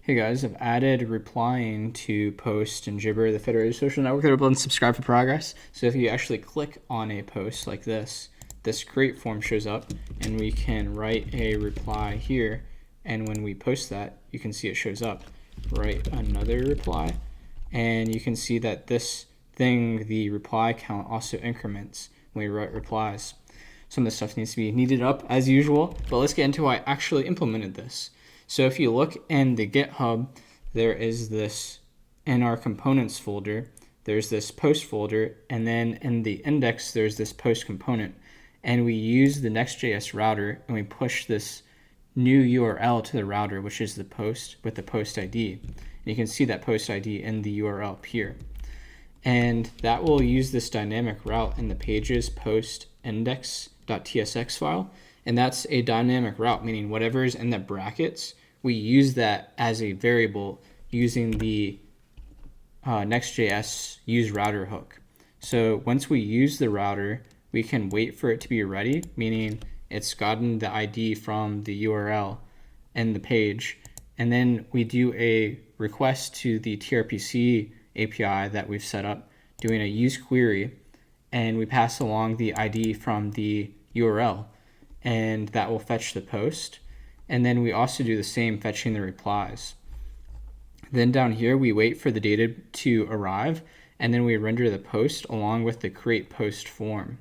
Hey guys, I've added replying to post in Gibber, the federated social network that everyone subscribe for progress. So if you actually click on a post like this create form shows up and we can write a reply here. And when we post that, you can see it shows up. Write another reply. And you can see that this thing, the reply count, also increments when we write replies. Some of this stuff needs to be kneaded up as usual, but let's get into how I actually implemented this. So if you look in the GitHub, there is this, in our components folder, there's this post folder, and then in the index, there's this post component. And we use the Next.js router, and we push this new URL to the router, which is the post with the post ID. And you can see that post ID in the URL up here. And that will use this dynamic route in the pages post index.tsx file. And that's a dynamic route, meaning whatever is in the brackets, we use that as a variable using the Next.js use router hook. So once we use the router, we can wait for it to be ready, meaning it's gotten the ID from the URL and the page. And then we do a request to the tRPC API that we've set up, doing a use query, and we pass along the ID from the URL. And that will fetch the post. And then we also do the same, fetching the replies. Then down here, we wait for the data to arrive, and then we render the post along with the create post form.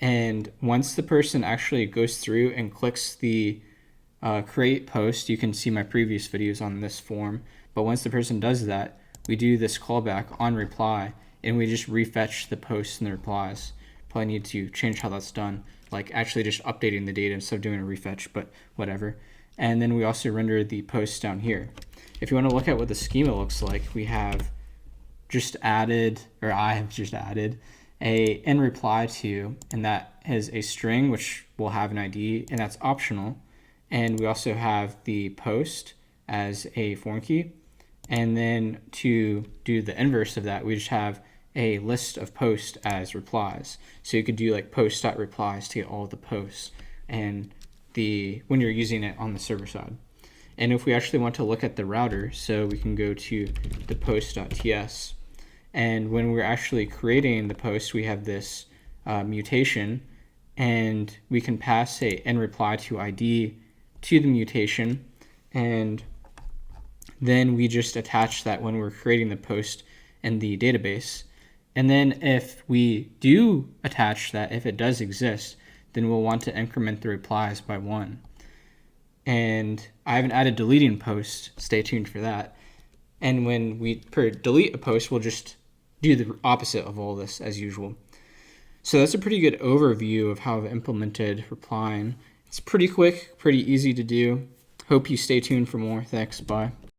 And once the person actually goes through and clicks the create post, you can see my previous videos on this form, but once the person does that, we do this callback on reply, and we just refetch the posts and the replies. Probably need to change how that's done, like actually just updating the data instead of doing a refetch, but whatever. And then we also render the posts down here. If you want to look at what the schema looks like, we have just added, or I have just added, a in reply to, and that is a string which will have an ID, and that's optional. And we also have the post as a foreign key. And then to do the inverse of that, we just have a list of posts as replies. So you could do like post.replies to get all of the posts and when you're using it on the server side. And if we actually want to look at the router, so we can go to the post.ts, and when we're actually creating the post, we have this mutation, and we can pass a in reply to ID to the mutation, and then we just attach that when we're creating the post in the database. And then if we do attach that, if it does exist, then we'll want to increment the replies by 1. And I haven't added deleting posts, stay tuned for that. And when we delete a post, we'll just do the opposite of all this as usual. So that's a pretty good overview of how I've implemented replying. It's pretty quick, pretty easy to do. Hope you stay tuned for more. Thanks, bye.